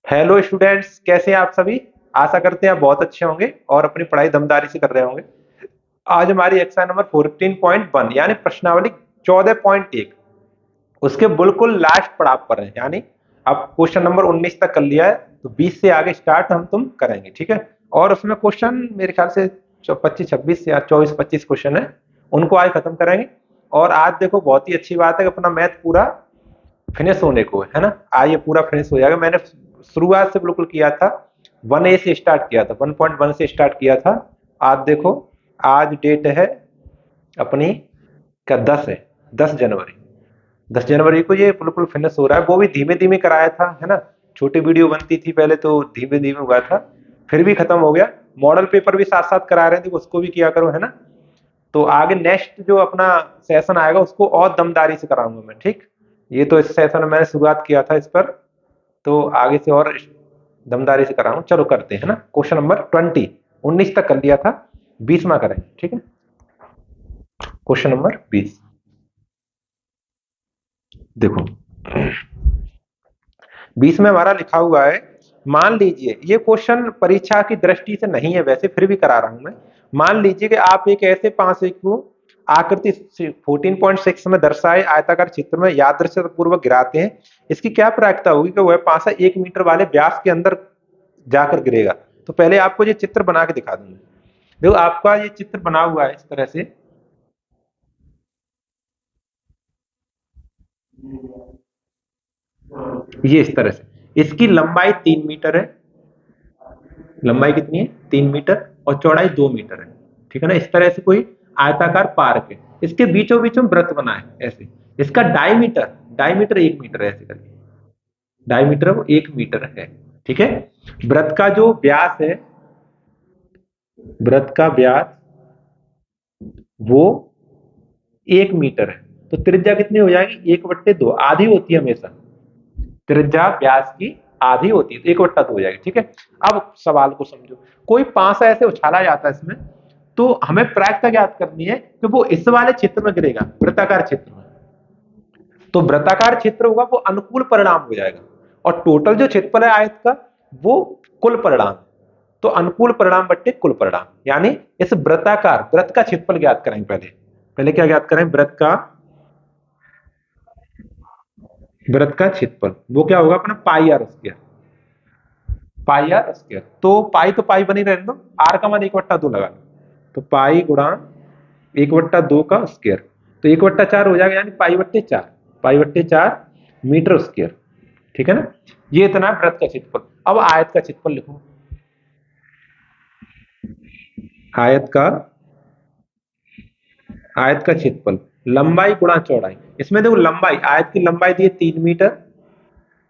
Hello students, कैसे हैं आप सभी। आशा करते हैं आप बहुत अच्छे होंगे और अपनी पढ़ाई दमदारी से कर रहे होंगे। आज हमारी एक्सरसाइज नंबर 14.1 यानी प्रश्नावली 14.1 उसके बिल्कुल लास्ट पड़ाव पर है। यानी अब क्वेश्चन नंबर 19 तक कर लिया है, तो 20 से आगे स्टार्ट हम तुम करेंगे, ठीक है। और उसमें क्वेश्चन मेरे ख्याल से 25-26 या 24-25 क्वेश्चन है, उनको आज खत्म करेंगे। और आज देखो, बहुत ही अच्छी बात है कि अपना मैथ पूरा फिनिश होने को है ना। आज ये पूरा फिनिश हो जाएगा। मैंने शुरुआत से बिल्कुल किया था, 1A से स्टार्ट किया था, 1.1 से स्टार्ट किया था। आज देखो, आज डेट है अपनी क्या, 10 है, 10 जनवरी। 10 जनवरी को ये बिल्कुल फिनिश हो रहा है। वो भी धीमे धीमे कराया था, है ना। छोटी वीडियो बनती थी पहले, तो धीमे धीमे हुआ था, फिर भी खत्म हो गया। मॉडल पेपर भी साथ साथ करा रहे थे, उसको भी किया करो, है ना। तो आगे नेक्स्ट जो अपना सेशन आएगा उसको और दमदारी से कराऊंगा मैं, ठीक। ये तो इस सेशन में मैंने शुरुआत किया था इस पर, तो आगे से और दमदारी से कराऊंगा। चलो करते हैं ना। क्वेश्चन नंबर 20, 19 तक कर लिया था, 20वां करेंगे, ठीक है। क्वेश्चन नंबर 20 देखो, 20 में हमारा लिखा हुआ है, मान लीजिए, ये क्वेश्चन परीक्षा की दृष्टि से नहीं है वैसे, फिर भी करा रहा हूं मैं। मान लीजिए कि आप एक ऐसे पासे को आकृति 14.6 में दर्शाए आयताकार चित्र में यादृच्छिक पूर्वक गिराते हैं, इसकी क्या प्रायिकता होगी कि वह पासा 1 मीटर वाले व्यास के अंदर जाकर गिरेगा। तो पहले आपको ये चित्र बना के दिखा दूंगा। देखो, आपका ये चित्र बना हुआ है इस तरह से, ये इस तरह से। इसकी लंबाई 3 मीटर है। लंबाई कितनी है? 3 मीटर। और चौड़ाई 2 मीटर है, ठीक है ना। इस तरह से कोई आयताकार पार्क है, इसके बीचों बीच में वृत्त बना है ऐसे। इसका डायमीटर, डायमीटर 1 मीटर है, ऐसे करके डायमीटर वो 1 मीटर है, ठीक है। वृत्त का जो व्यास है, वृत्त का व्यास वो 1 मीटर है। तो त्रिज्या कितनी हो जाएगी? 1/2, आधी होती है हमेशा। त्रिज्या व्यास की आधी होती है, तो 1/2 हो जाएगी, ठीक है। अब सवाल को समझो। कोई पासा ऐसे उछाला जाता है इसमें, तो हमें प्रायिकता ज्ञात करनी है कि वो इस वाले क्षेत्र में गिरेगा, वृत्ताकार क्षेत्र में। तो वृत्ताकार क्षेत्र होगा वो अनुकूल परिणाम हो जाएगा, और टोटल जो क्षेत्रफल है आयत का, वो कुल परिणाम। तो अनुकूल परिणाम बट्टे कुल परिणाम, यानी इस वृत्ताकार वृत्त का क्षेत्रफल ज्ञात करेंगे। पहले पहले क्या ज्ञात करें? वृत्त का क्षेत्रफल वो क्या होगा अपना? Pi r square. Pi r square, तो पाई बनी रहने दो, आर का मान 1/2 लगा लो। तो पाई गुणा 1/2 का स्क्वायर, तो 1/4 हो जाएगा, यानी पाई/4, पाई/4 मीटर स्क्वायर, ठीक है ना। ये इतना है वृत्त का क्षेत्रफल। अब आयत का क्षेत्रफल लिखो। आयत का आयत का क्षेत्रफल लंबाई गुणा चौड़ाई। इसमें देखो, लंबाई, आयत की लंबाई दी है 3 मीटर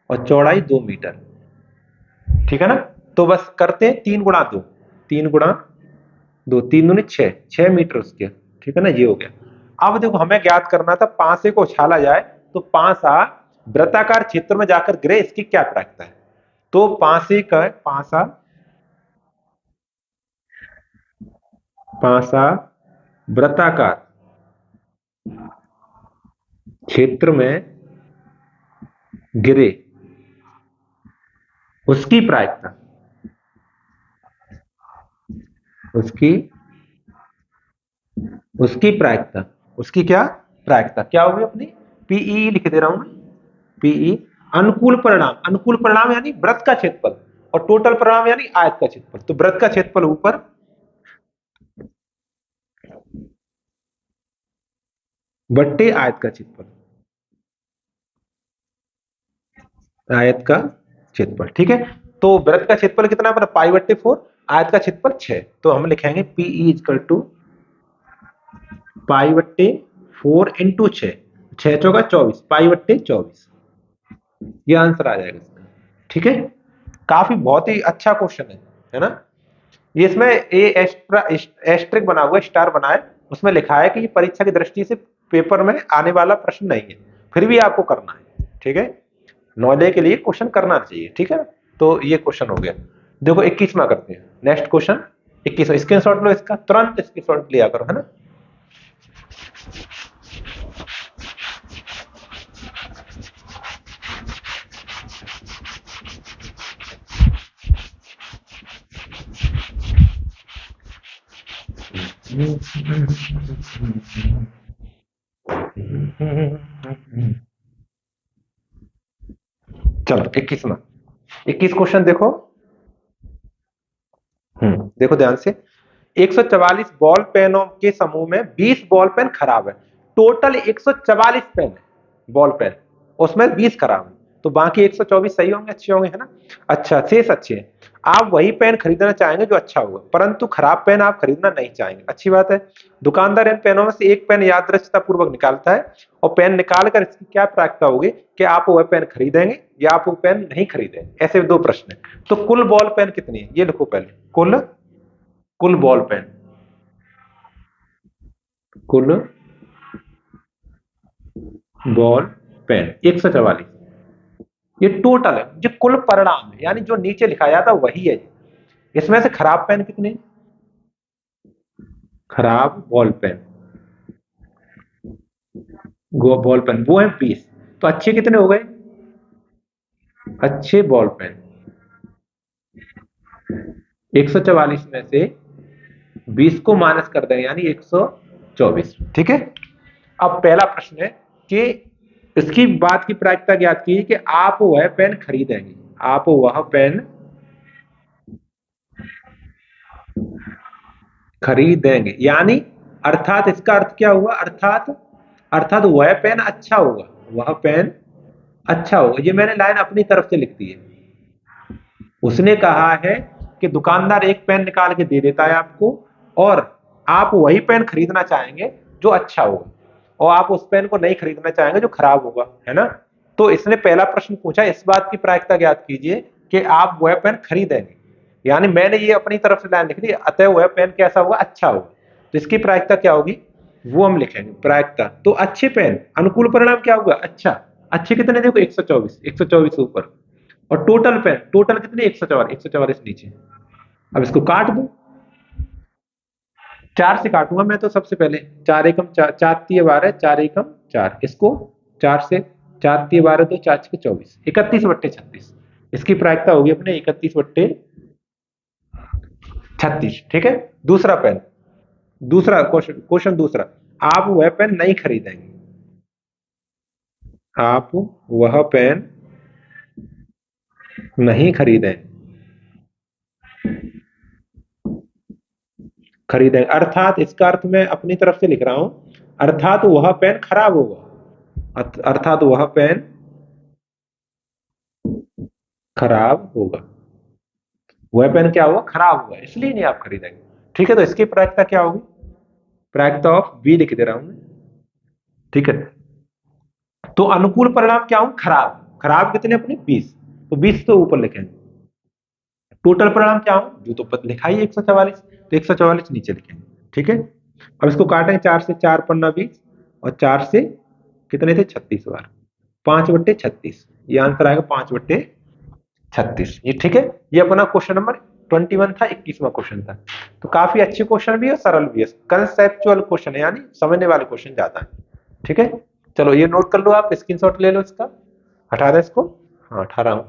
और चौड़ाई 2 मीटर, ठीक है ना। तो बस करते हैं 3 गुणा 2, 3 गुणा 2, 3 दूनी 6, 6 मीटर स्क्वायर, ठीक है ना। ये हो गया। अब देखो, हमें ज्ञात करना था पांसे को उछाला जाए तो पांसा वृत्ताकार क्षेत्र में जाकर गिरे, इसकी क्या प्रायिकता है। तो पांसा पांसा वृत्ताकार क्षेत्र में गिरे, उसकी प्रायिकता, उसकी उसकी प्रायिकता, उसकी क्या प्रायिकता क्या होगी अपनी? पीई लिख दे रहा हूं मैं, पीई। अनुकूल परिणाम, अनुकूल परिणाम यानी वृत्त का क्षेत्रफल, और टोटल परिणाम यानी आयत का क्षेत्रफल। तो वृत्त का क्षेत्रफल ऊपर, बट्टे आयत का क्षेत्रफल, आयत का क्षेत्रफल, ठीक है। तो वृत्त का क्षेत्रफल कितना है? पाई/4, आयत का क्षेत्रफल 6। तो हम लिखेंगे पीई इक्वल टू पाई/4 इंटू 6, 6 × 4 = 24, पाई/24। ये आंसर आ जाएगा इसका, ठीक है। काफी बहुत ही अच्छा क्वेश्चन है ना। ये इसमें ए एक्स्ट्रा एस्ट्रिक बना हुआ, स्टार बना है, उसमें लिखा है कि ये परीक्षा की दृष्टि से पेपर में आने वाला प्रश्न नहीं है, फिर भी आपको करना है, ठीक है। नॉलेज के लिए क्वेश्चन करना चाहिए, ठीक है। तो ये क्वेश्चन हो गया। देखो, 21वां करते हैं, नेक्स्ट क्वेश्चन 21। स्क्रीनशॉट लो इसका, तुरंत स्क्रीनशॉट लिया करो, है ना। चलो 21वां 21 क्वेश्चन देखो। देखो ध्यान से। 144 बॉल पेनों के समूह में 20 बॉल पेन खराब है। टोटल 144 पेन है बॉल पेन, उसमें 20 खराब है, तो बाकी 124 सही होंगे, अच्छे होंगे, है ना। अच्छा, शेष अच्छे हैं। आप वही पेन खरीदना चाहेंगे जो अच्छा होगा, परंतु खराब पेन आप खरीदना नहीं चाहेंगे, अच्छी बात है। दुकानदार इन पेनों में से एक पेन यादृच्छता पूर्वक निकालता है, और पेन निकालकर इसकी क्या प्राप्त होगी कि आप वह पेन खरीदेंगे या आप वो पेन नहीं खरीदेंगे। ऐसे दो प्रश्न है। तो कुल बॉल पेन कितनी है ये लिखो पहले। कुल कुल बॉल पेन, कुल बॉल पेन 144। ये टोटल है, जो कुल परिणाम है, यानी जो नीचे लिखा जाता वही है। इसमें से खराब पेन कितने, खराब बॉल पेन, बॉल पेन वो है 20। तो अच्छे कितने हो गए, अच्छे बॉल पेन 144 में से 20 को माइनस कर देंगे, यानी 124। ठीक है। अब पहला प्रश्न है कि इसकी बात की प्रायिकता ज्ञात की कि आप वह पेन खरीदेंगे, आप वह पेन खरीदेंगे, यानी अर्थात इसका अर्थ क्या हुआ, अर्थात अर्थात वह पेन अच्छा होगा, वह पेन अच्छा होगा। ये मैंने लाइन अपनी तरफ से लिख दी है। उसने कहा है कि दुकानदार एक पेन निकाल के दे देता है आपको, और आप वही पेन खरीदना चाहेंगे जो अच्छा होगा, और आप उस पेन को नहीं खरीदना चाहेंगे जो खराब होगा, है ना। तो इसने पहला प्रश्न पूछा, इस बात की प्रायिकता ज्ञात कीजिए कि आप वह पेन खरीदेंगे, यानी मैंने ये अपनी तरफ से लाइन लिख दी, अतः वह पेन कैसा होगा, अच्छा होगा। तो इसकी प्रायिकता क्या होगी वो हम लिखेंगे प्रायिकता। तो अच्छे पेन अनुकूल परिणाम क्या होगा, अच्छा। अच्छे कितने देखो 124, 124 ऊपर, और टोटल पेन टोटल कितने 144, 144 नीचे। अब इसको काट दो, 4 से काटूंगा मैं तो सबसे पहले। 4 एकम 4, 4 तिय 12, 4 एकम 4, इसको 4 से, 4 तिय 12 2, 4 छके 24, 31/36। इसकी प्रायिकता होगी अपने 31/36। ठीक है। दूसरा पेन, दूसरा क्वेश्चन, क्वेश्चन दूसरा, आप वह पेन नहीं खरीदेंगे, आप वह पेन नहीं खरीदें, खरीदें अर्थात इसका अर्थ मैं अपनी तरफ से लिख रहा हूं, अर्थात वह पेन खराब होगा, अर्थात वह पेन खराब होगा, वह पेन क्या होगा, खराब होगा, इसलिए नहीं आप खरीदेंगे। ठीक है। तो इसकी प्रायिकता क्या होगी, प्रायिकता ऑफ बी लिख दे रहा हूं मैं। ठीक है। तो अनुकूल परिणाम क्या हूं, खराब, खराब कितने अपने 20, तो 20 तो ऊपर लिखेंगे। टोटल परिणाम क्या हूं, जो तो लिखा ही 144, तो 144 नीचे लिखेंगे। ठीक है। अब इसको काटें, 4 से 4 पन्ना 20, और 4 से कितने थे 36 बार, 5/36, ये आंसर आएगा 5/36। ये ठीक है। ये अपना क्वेश्चन नंबर 21 था, 21वां क्वेश्चन था। तो काफी अच्छे क्वेश्चन भी है, सरल भी है, कंसेप्चुअल क्वेश्चन है, यानी समझने वाले क्वेश्चन ज्यादा है। ठीक है। चलो ये नोट कर लो, आप स्क्रीनशॉट ले लो इसका, हटा दें इसको। हाँ हटा रहा हूं।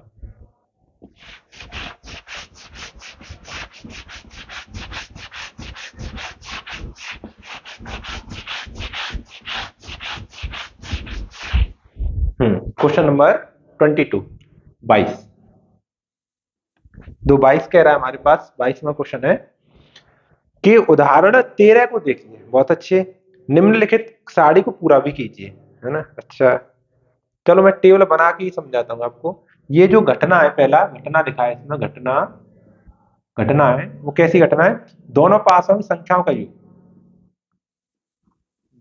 क्वेश्चन नंबर 22, 22, दो 22 कह रहा है हमारे पास। 22वां क्वेश्चन है कि उदाहरण 13 को देखिए, बहुत अच्छे। निम्नलिखित साड़ी को पूरा भी कीजिए, है ना। अच्छा, चलो मैं टेबल बना के ही समझाता हूँ आपको। ये जो घटना है, पहला घटना लिखा है इसमें, घटना, घटना है वो कैसी घटना है, दोनों पासों की संख्याओं का योग,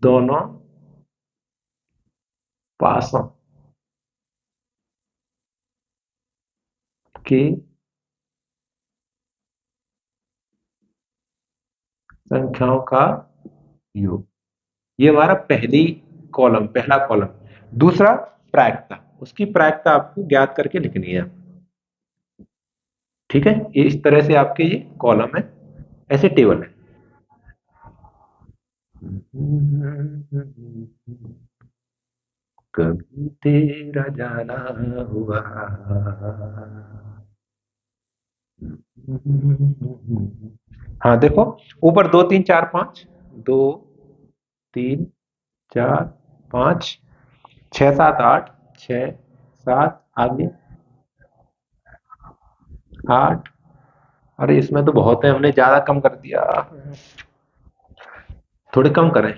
दोनों पासों की संख्याओं का योग, ये हमारा पहली कॉलम, पहला कॉलम। दूसरा प्रायिकता, उसकी प्रायिकता आपको ज्ञात करके लिखनी है। ठीक है। ये इस तरह से आपके ये कॉलम है, ऐसे टेबल है। कभी तेरा जाना हुआ, हाँ देखो, ऊपर 2 3 4 5, 2 3 4 5 6 7 8 6 7 आगे 8। अरे इसमें तो बहुत है, हमने ज्यादा कम कर दिया, थोड़े कम करें।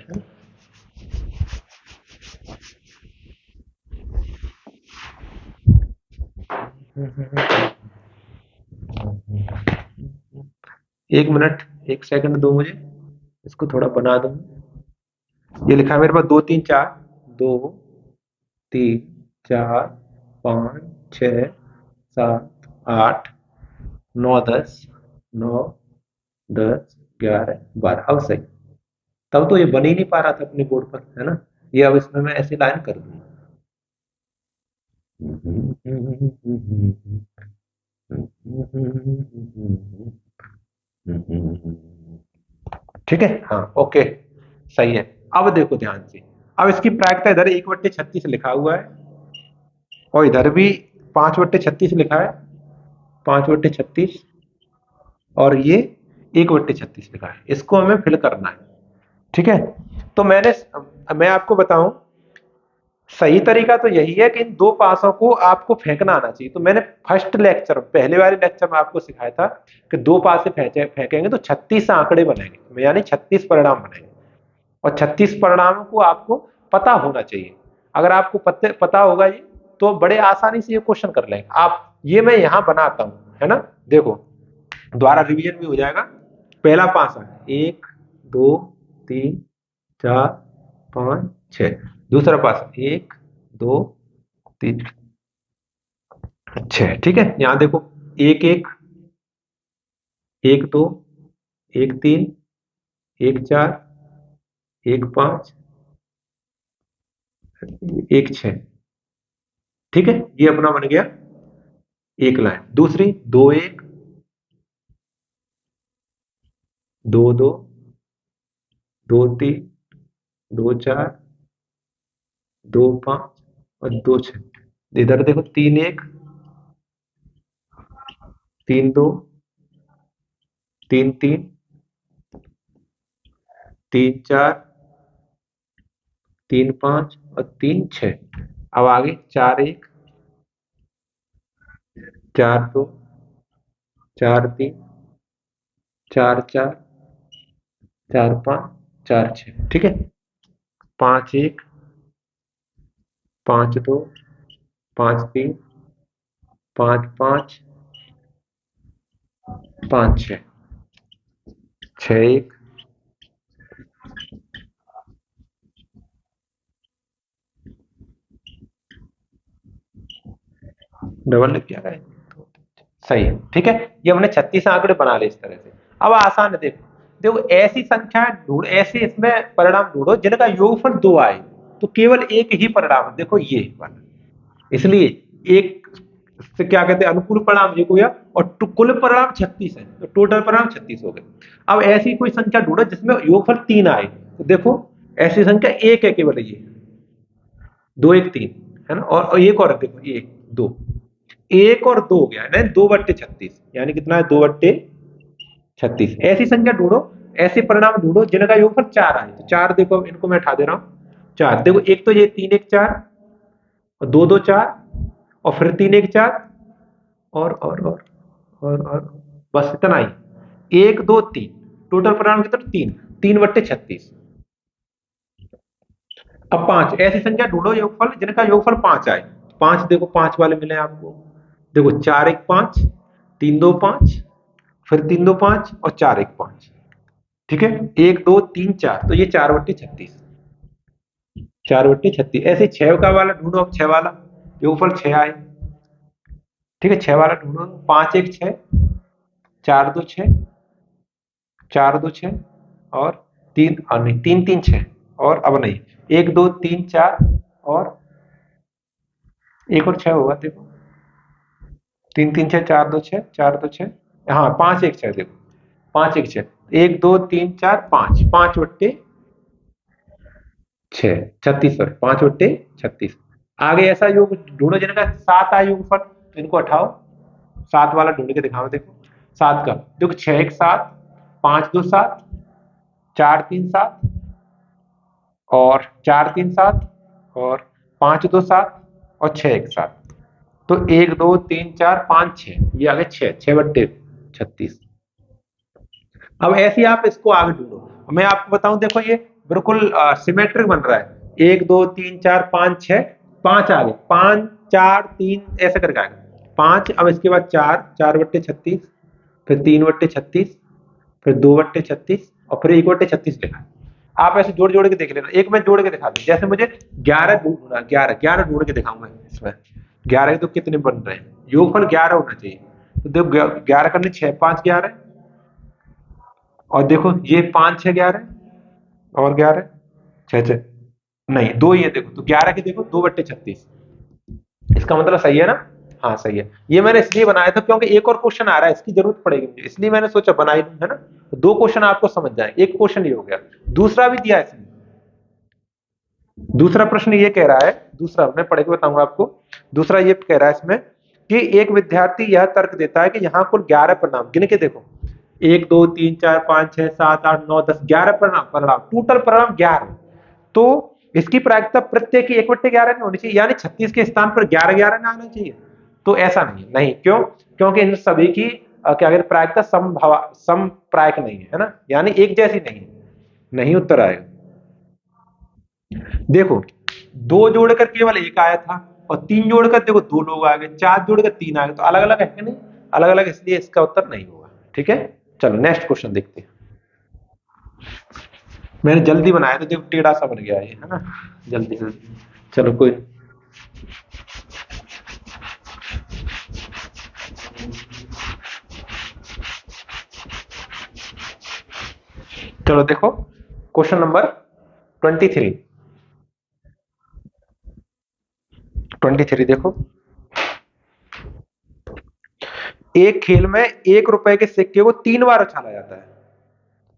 एक मिनट, एक सेकंड दो मुझे, इसको थोड़ा बना दूं। ये लिखा है मेरे पास 2 3 4, 2 3 4 5 6 7 8 9 10, 9 10 11 12। अब सही। तब तो ये बन ही नहीं पा रहा था अपने बोर्ड पर, है ना। ये अब इसमें मैं ऐसी लाइन कर दूंगा। ठीक है, हाँ ओके, सही है। अब देखो ध्यान से, अब इसकी प्रायिकता इधर 1/36 लिखा हुआ है, और इधर भी 5/36 लिखा है, 5/36, और ये 1/36 लिखा है। इसको हमें फिल करना है, ठीक है। तो मैं आपको बताऊं, सही तरीका तो यही है कि इन दो पासों को आपको फेंकना आना चाहिए। तो मैंने फर्स्ट लेक्चर, पहले वाले लेक्चर में आपको सिखाया था कि दो पासे फेंकेंगे तो 36 आंकड़े बनेंगे, यानी 36 परिणाम बनेंगे, और 36 परिणामों को आपको पता होना चाहिए। अगर आपको पता होगा ये, तो बड़े आसानी से ये क्वेश्चन कर लेंगे आप। ये मैं यहां बनाता हूं, है ना। देखो, द्वारा रिवीजन भी हो जाएगा। पहला पासा 1 2 3 4 5 6। दूसरा पासा 1 2 3 6। ठीक है, यहां देखो, 1 1 1 2 1 3 1 4 1 5 1 6। ठीक है, ये अपना बन गया एक लाइन। दूसरी 2 1 2 2 2 3 2 4 2 5 और 2 6। इधर देखो 3 1 3 2 3 3 3 4 3 5 और 3 6। अब आगे 4 1 4 2 4 3 4 4 4 5 4 6। ठीक है, 5 1 5 2 5 3 5 5 5 6 6 1। डबल लिख क्या है, सही है। ठीक है, ये हमने 36 आंकड़े बना ले इस तरह से। अब आसान है, देखो देखो, ऐसी संख्या ढूंढ, ऐसे इसमें परिणाम ढूंढो जिनका योगफल 2 आए, तो केवल एक ही परिणाम है, देखो ये वाला। इसलिए एक से क्या कहते हैं, अनुकूल परिणाम एक हुआ, और कुल परिणाम 36 है, तो टोटल परिणाम 36 हो गए। अब ऐसी कोई संख्या ढूंढो जिसमें योगफल 3 आए, तो देखो ऐसी संख्या एक है, केवल ये 2 1 3, है ना। और एक और देखो, 1 2, एक और 2 हो गया है, 2/36, यानी कितना है, 2/36। ऐसी संख्या ढूंढो, ऐसे परिणाम ढूंढो जिनका योगफल 4 आए, तो 4 देखो, इनको मैं उठा दे रहा हूं। 4 देखो, एक तो ये 3 1 4, और 2 2 4, और फिर 3 1 4, और बस इतना ही, 1 2 3, टोटल परिणाम कितना, 3, 3/36। अब 5 ऐसी संख्या ढूंढो योगफल जिनका योगफल 5 आए। 5 देखो, 5 वाले मिले आपको, देखो 4 1 5, 3 2 5, फिर 3 2 5, और 4 1 5। ठीक है, 1 2 3 4, तो ये 4/36, 4/36। ऐसे 6 का वाला ढूंढो, अब 6 वाला योगफल 6 आए। ठीक है, 6 वाला ढूंढो, 5 1 6, 4 2 6, 4 2 6, और 3 नहीं, 3 3 6, और अब नहीं, 1 2 3 4, और एक और 6 होगा, देखो 3 3 6 4 2 6 4 2 6, हाँ 5 1 6, देखो 5 1 6, 1 2 3 4 5, 5/6 36, सॉरी 5/36। आगे ऐसा योग ढूंढो जिनका 7 आए योगफल, तो इनको हटाओ, 7 वाला ढूंढ के दिखाओ। देखो 7 का, देखो 6 1 7, 5 2 7, 4 3 7 और 4 3 7 और 5 2 7 और 6 1 7। तो 1 2 3 4 5 6, ये आ गए 6 6 बट्टे 36। अब ऐसे ही आप इसको आगे ढूंढो। मैं आपको बताऊं, देखो ये बिल्कुल सिमेट्रिक बन रहा है। 1 2 3 4 5 6, 5 आ गए, 5 4 3 ऐसे करके आ गए 5। अब इसके बाद 4 4 बट्टे 36, फिर 3 बट्टे 36, फिर 2 बट्टे 36 और फिर 1 बट्टे 36 लिखा है। आप ऐसे जोड़ जोड़ के देख लेना। एक मैं जोड़ के दिखा दूं, जैसे मुझे 11 ढूंढना, 11 11 जोड़ के दिखाऊंगा इसमें। 11 तो कितने बन रहे हैं, योगफल 11 होना चाहिए। तो देखो 11 करने 6 5 11, और देखो ये 5 6 11 और 11 6 6, नहीं दो ही है। देखो तो 11 के देखो 2 बट्टे 36, इसका मतलब सही है ना। हाँ सही है। ये मैंने इसलिए बनाया था क्योंकि एक और क्वेश्चन आ रहा है, इसकी जरूरत पड़ेगी मुझे, इसलिए मैंने सोचा बना ही दूं, है ना। तो 2 क्वेश्चन आपको समझ जाए। एक क्वेश्चन ये हो गया, दूसरा भी दिया है इसमें। दूसरा प्रश्न ये कह रहा है, दूसरा मैं पढ़ के बताऊंगा आपको। दूसरा ये कह रहा है इसमें कि एक विद्यार्थी यह तर्क देता है कि यहाँ कुल 11 परिणाम, गिन के देखो 1 2 3 4 5 6 7 8 9 10 11 परिणाम, टोटल परिणाम 11। तो इसकी प्रायिकता प्रत्येक की 1/11 नहीं होनी चाहिए, यानी 36 के स्थान पर 11 11 ना आना चाहिए। तो ऐसा नहीं है, नहीं क्यों, क्योंकि इन सभी की क्या कहते प्रायिकता सम प्रायिक नहीं है ना, यानी एक जैसी नहीं है। नहीं उत्तर आएगा। देखो 2 जोड़कर केवल 1 आया था, और 3 जोड़कर देखो 2 लोग आ गए, 4 जोड़कर 3 आ गए, तो अलग अलग है कि नहीं, अलग अलग, इसलिए इसका उत्तर नहीं होगा। ठीक है, चलो नेक्स्ट क्वेश्चन देखते हैं। मैंने जल्दी बनाया तो देखो टेढ़ा सा बन गया ये, है ना, जल्दी जल्दी। चलो कोई, चलो देखो क्वेश्चन नंबर 23। 23 देखो, एक खेल में 1 रुपए के सिक्के को 3 बार उछाला जाता है।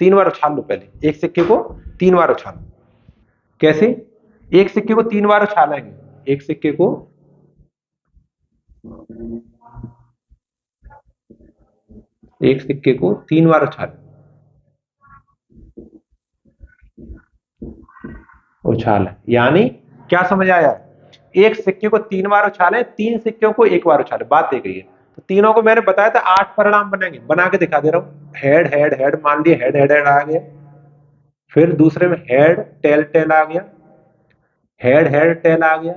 3 बार उछाल लो, पहले एक सिक्के को 3 बार उछालो। कैसे, एक सिक्के को 3 बार उछालेंगे, एक सिक्के को एक सिक्के को 3 बार उछाल, उछाल यानी क्या समझ आया, एक सिक्के को 3 बार उछाले, 3 सिक्कों को 1 बार उछाले, बात एक ही है। तो तीनों को मैंने बताया था 8 परिणाम बनेंगे, बना के दिखा दे रहा हूं। हेड हेड हेड, मान लिया हेड हेड हेड आ गया, फिर दूसरे में हेड टेल टेल आ गया, हेड हेड टेल आ गया,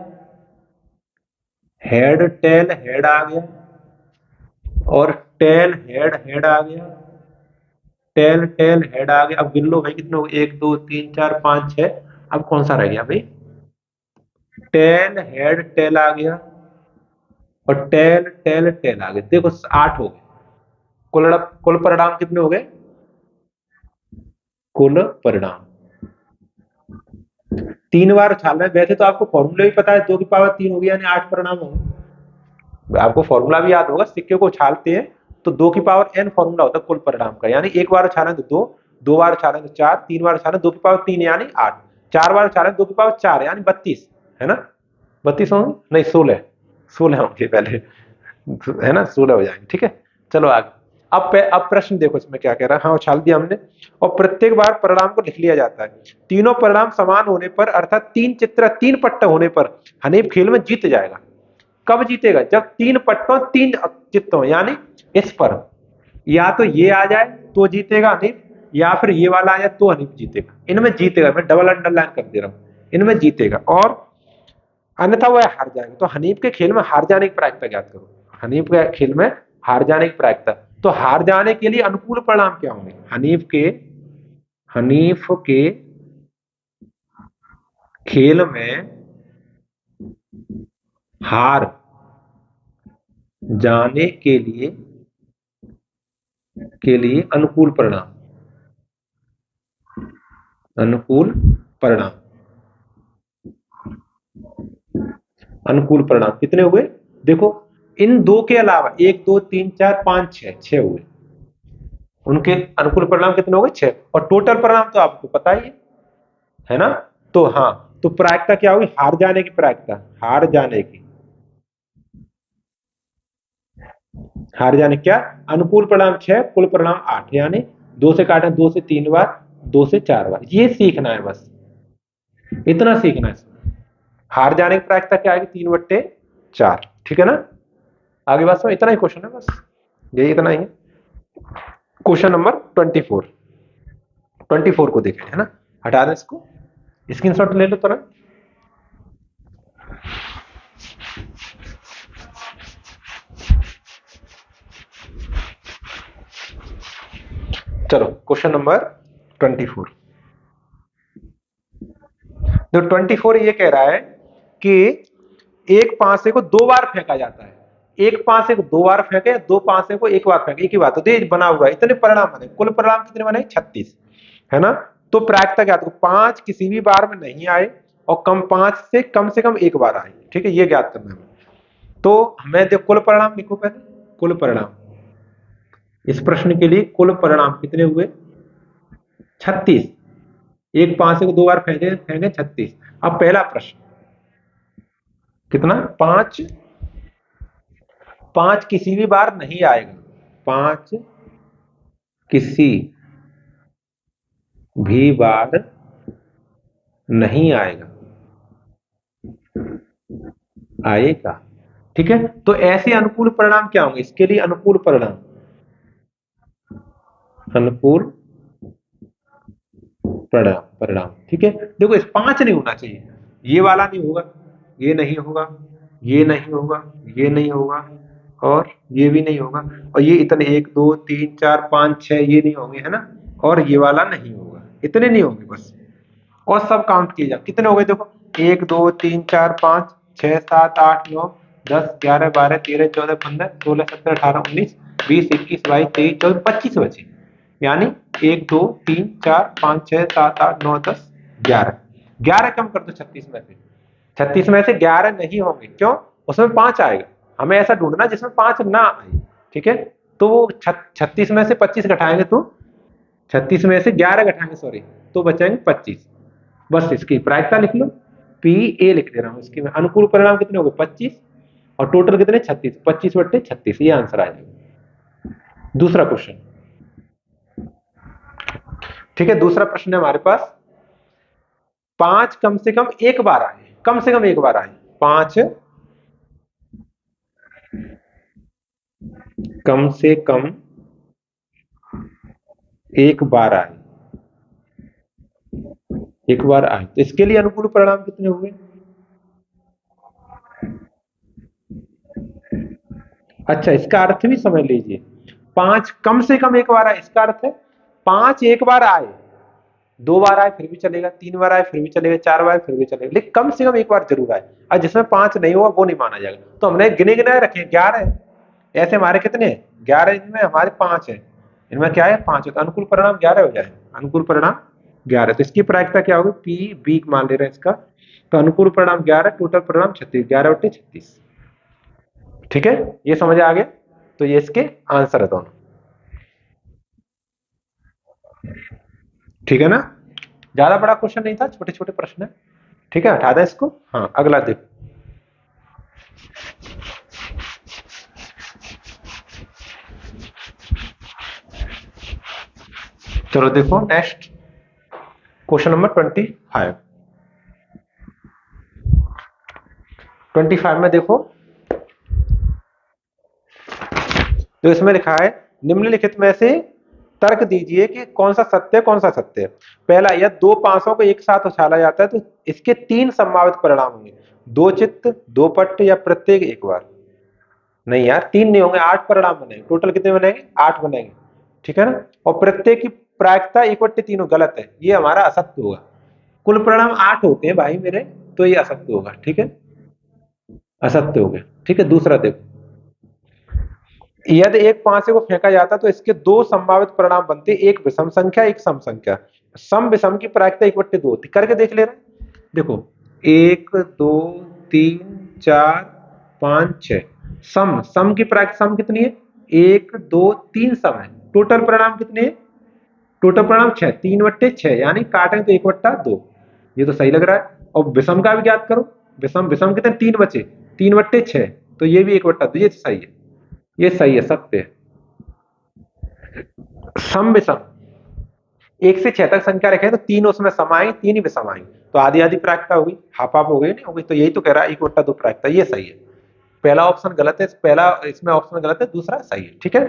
हेड टेल हेड आ गया, और टेल हेड हेड आ गया, टेल टेल हेड आ गया। अब गिन लो भाई कितने हो गए, 1 2 3 4 5 6। अब कौन सा रह गया भाई, टेल हेड टेल आ गया, और टेल टेल टेल आ गए। देखो 8 हो गए। कुल परिणाम कितने हो गए, कुल परिणाम 3 बार उछाल रहे हैं। वैसे तो आपको फॉर्मूला भी पता है, 2 की पावर 3 होगी, यानी 8 परिणाम होंगे। आपको फॉर्मूला भी याद होगा, सिक्के को उछालते हैं तो 2 की पावर n फॉर्मूला होता है कुल परिणाम का, यानी 1 बार उछालें तो 2, 2 बार उछालें तो 4, 3 बार उछालें 2 की पावर 3 यानी 8, 4 बार उछालें 2 की पावर 4 यानी 32, है ना। 32 होंगे, नहीं 16, 16 होंगे पहले, है ना, 16 हो जाएंगे। ठीक है, चलो आगे। अब प्रश्न देखो इसमें क्या कह रहा है। हाँ उछाल दिया हमने, और प्रत्येक बार परिणाम को लिख लिया जाता है। तीनों परिणाम समान होने पर, अर्थात 3 चित्र 3 पट्टे होने पर हनीफ खेल में जीत जाएगा। कब जीतेगा, जब 3 पट्टों 3 चित्तों, यानी इस पर या तो ये आ जाए तो जीतेगा हनीफ, या फिर ये वाला आ जाए तो हनीफ जीतेगा। इनमें जीतेगा, मैं डबल अंडरलाइन कर दे रहा हूं, इनमें जीतेगा, और अन्यथा वह हार जाएगा। तो हनीफ के खेल में हार जाने की प्रायिकता ज्ञात करो। हनीफ के खेल में हार जाने की प्रायिकता, तो हार जाने के लिए अनुकूल परिणाम क्या होंगे, हनीफ के खेल में हार जाने के लिए अनुकूल परिणाम, अनुकूल परिणाम, अनुकूल परिणाम कितने हुए, देखो इन 2 के अलावा 1 2 3 4 5 6, 6 हुए। उनके अनुकूल परिणाम कितने हो गए, 6, और टोटल परिणाम तो आपको पता ही है ना। तो हाँ, तो प्रायिकता क्या होगी, हार जाने की प्रायिकता, हार जाने क्या, अनुकूल परिणाम 6, कुल परिणाम 8, यानी 2 से काटे 2 से 3 बार, 2 से 4 बार, ये सीखना है बस, इतना सीखना है। हार जाने की प्रायिकता क्या आएगी, 3/4, ठीक है ना। आगे बस में इतना ही क्वेश्चन है, बस यही इतना ही है। क्वेश्चन नंबर 24 को देखें, है ना। हटा दें इसको, स्क्रीनशॉट ले लो तुरंत। चलो क्वेश्चन नंबर 24। तो 24 ये कह रहा है कि एक पांसे को 2 बार फेंका जाता है। एक पांसे को 2 बार फेंके, 2 पांसे को 1 बार फेंके, एक ही बात होती है, बना हुआ है। इतने परिणाम बने, कुल परिणाम कितने बने, 36, है ना। तो प्रायिकता क्या, 5 किसी भी बार में नहीं आए और 5 से कम 1 बार आए, ठीक है, ये ज्ञात करना है। तो मैं देख कुल परिणाम लिखू पहले, कुल परिणाम इस प्रश्न के लिए कुल परिणाम कितने हुए, 36। एक पांसे को 2 बार फेंके फेंके 36। अब पहला प्रश्न कितना, 5 किसी भी बार नहीं आएगा, 5 किसी भी बार नहीं आएगा, आएगा, ठीक है। तो ऐसे अनुकूल परिणाम क्या होंगे, इसके लिए अनुकूल परिणाम, अनुकूल परिणाम परिणाम, ठीक है। देखो इस 5 नहीं होना चाहिए, ये वाला नहीं होगा, ये नहीं होगा, ये नहीं होगा, ये नहीं होगा, और ये भी नहीं होगा, और ये इतने 1 2 3 4 5 6 ये नहीं होंगे, है ना। और ये वाला नहीं होगा, इतने नहीं होंगे बस। और सब काउंट किए जाओ, कितने हो गए देखो, 1 2 3 4 5 6 7 8 9 10 11 12 13 14 15 16 17 18 19 20 21 22 23 24 25 बचे। यानी 1 2 3 4 5 6 7 8 9 10 11, 11 कम कर दो 36 में से, 36 में से 11 नहीं होंगे, क्यों, उसमें 5 आएगा। हमें ऐसा ढूंढना जिसमें 5 ना आए, ठीक है। तो वो 36 में से 25 घटाएंगे तो 36 में से 11 घटाएंगे, सॉरी, तो बचेंगे 25। बस इसकी प्रायिकता लिख लो, पी ए लिख दे रहा हूं, इसकी में अनुकूल परिणाम कितने हो गए, 25, और टोटल कितने, 36, 25/36, ये आंसर आ जाएगा। दूसरा क्वेश्चन, ठीक है, दूसरा प्रश्न है हमारे पास, 5 कम से कम 1 बार आए, कम से कम 1 बार आए, 5 कम से कम 1 बार आए, 1 बार आए, तो इसके लिए अनुकूल परिणाम कितने हुए, अच्छा इसका अर्थ भी समझ लीजिए, 5 कम से कम 1 बार आए, इसका अर्थ है 5 1 बार आए, 2 बार आए फिर भी चलेगा, 3 बार आए फिर भी चलेगा, 4 बार फिर भी चलेगा, लेकिन कम से कम 1 बार जरूर आए। और जिसमें 5 नहीं हुआ वो नहीं माना जाएगा। तो हमने गिने गिनाए रखे 11 है, ऐसे हमारे कितने हैं, 11, इनमें हमारे 5 है, इनमें क्या है, 5 है, तो अनुकूल परिणाम 11 हो जाए, अनुकूल परिणाम 11। तो इसकी प्रायिकता क्या होगी, पी बी मान ले रहे हैं इसका, तो अनुकूल परिणाम 11, टोटल परिणाम 36, 11/36, ठीक है, ये समझ आ गया। तो ये इसके आंसर है दोनों, ठीक है ना। ज्यादा बड़ा क्वेश्चन नहीं था, छोटे छोटे प्रश्न है, ठीक है, हटा दें इसको। हाँ अगला देखो, चलो देखो नेक्स्ट क्वेश्चन नंबर 25। 25 में देखो, तो इसमें लिखा है, निम्नलिखित में से तर्क दीजिए कि कौन सा सत्य है, कौन सा सत्य है। पहला, यह 2 पासों को एक साथ उछाला जाता है तो इसके 3 संभावित परिणाम होंगे, 2 चित्त, 2 पट्ट, या प्रत्येक 1 बार। नहीं यार, 3 नहीं होंगे, 8 परिणाम बनेंगे, टोटल कितने बनेंगे, 8 बनेंगे, ठीक है ना। और प्रत्येक की प्रायिकता 1/3 गलत है, ये हमारा असत्य होगा। कुल परिणाम 8 होते हैं भाई मेरे, तो ये असत्य होगा, ठीक है, असत्य हो गया, ठीक है। दूसरा देखो, यदि एक पांसे को फेंका जाता तो इसके 2 संभावित परिणाम बनते, एक विषम संख्या, एक सम संख्या। सम विषम की प्रायिकता 1/2 होती, करके देख ले रहे हैं। देखो 1 2 3 4 5 6, सम सम की प्रायिकता, सम कितनी है, 1 2 3 सम है, टोटल परिणाम कितने हैं, टोटल परिणाम 6, 3/6, यानी काटेंगे तो 1/2, ये तो सही लग रहा है। और विषम का भी ज्ञात करो, विषम विषम कितने, 3 बचे, 3/6, तो ये भी 1/2, ये सही है, ये सही है, सत्य है। सम विषम, 1 से 6 तक संख्या रखें तो 3 उसमें समाएंगे, 3 ही में समाएंगे, तो आधी आधी प्रायिकता होगी, हाफ हाफ हो गई, नहीं होगी? तो यही तो कह रहा है 1/2 प्रायिकता, ये सही है। पहला ऑप्शन गलत है, पहला इसमें ऑप्शन गलत है, दूसरा सही है। ठीक है,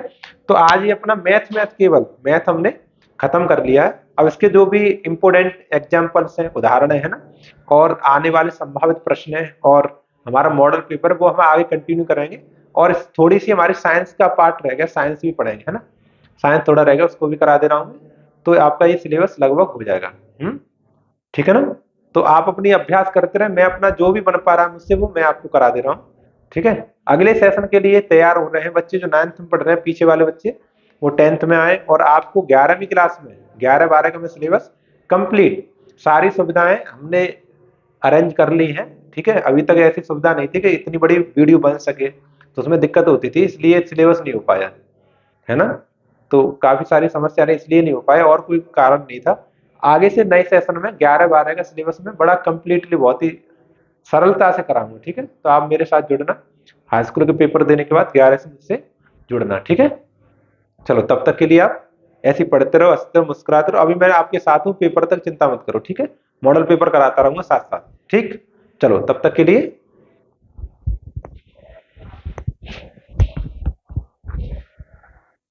तो आज ये अपना मैथ केवल मैथ हमने खत्म कर लिया है। अब इसके जो भी इंपोर्टेंट एग्जाम्पल्स हैं, उदाहरण है ना, और आने वाले संभावित प्रश्न है और हमारा मॉडल पेपर, वो हम आगे कंटिन्यू करेंगे। और थोड़ी सी हमारी साइंस का पार्ट रह गया, साइंस भी पढ़ेंगे, है ना, साइंस थोड़ा रहेगा, उसको भी करा दे रहा हूँ। तो आपका ये सिलेबस लगभग हो जाएगा। ठीक है ना, तो आप अपनी अभ्यास करते रहे, मैं अपना जो भी बन पा रहा है मुझसे वो मैं आपको करा दे रहा हूँ। ठीक है, अगले सेशन के लिए तैयार हो रहे हैं बच्चे जो 9th में पढ़ रहे हैं, पीछे वाले बच्चे वो 10th में आए, और आपको 11वीं क्लास में 11-12 का सिलेबस कंप्लीट, सारी सुविधाएं हमने अरेंज कर ली है। ठीक है, अभी तक ऐसी सुविधा नहीं थी कि इतनी बड़ी वीडियो बन सके, तो उसमें दिक्कत होती थी, इसलिए सिलेबस नहीं हो पाया, है ना। तो काफी सारी समस्या रही, इसलिए नहीं हो पाया, और कोई कारण नहीं था। आगे से नए सेशन में 11-12 का सिलेबस में बड़ा कंप्लीटली, बहुत ही सरलता से कराऊंगा। ठीक है, तो आप मेरे साथ जुड़ना, हाई स्कूल के पेपर देने के बाद 11 से मुझसे जुड़ना। ठीक है, चलो तब तक के लिए आप ऐसे ही पढ़ते रहो, हंसते रहो, मुस्कुराते रहो। अभी मैं आपके साथ हूँ, पेपर तक चिंता मत करो। ठीक है, मॉडल पेपर कराता रहूंगा साथ साथ। ठीक, चलो तब तक के लिए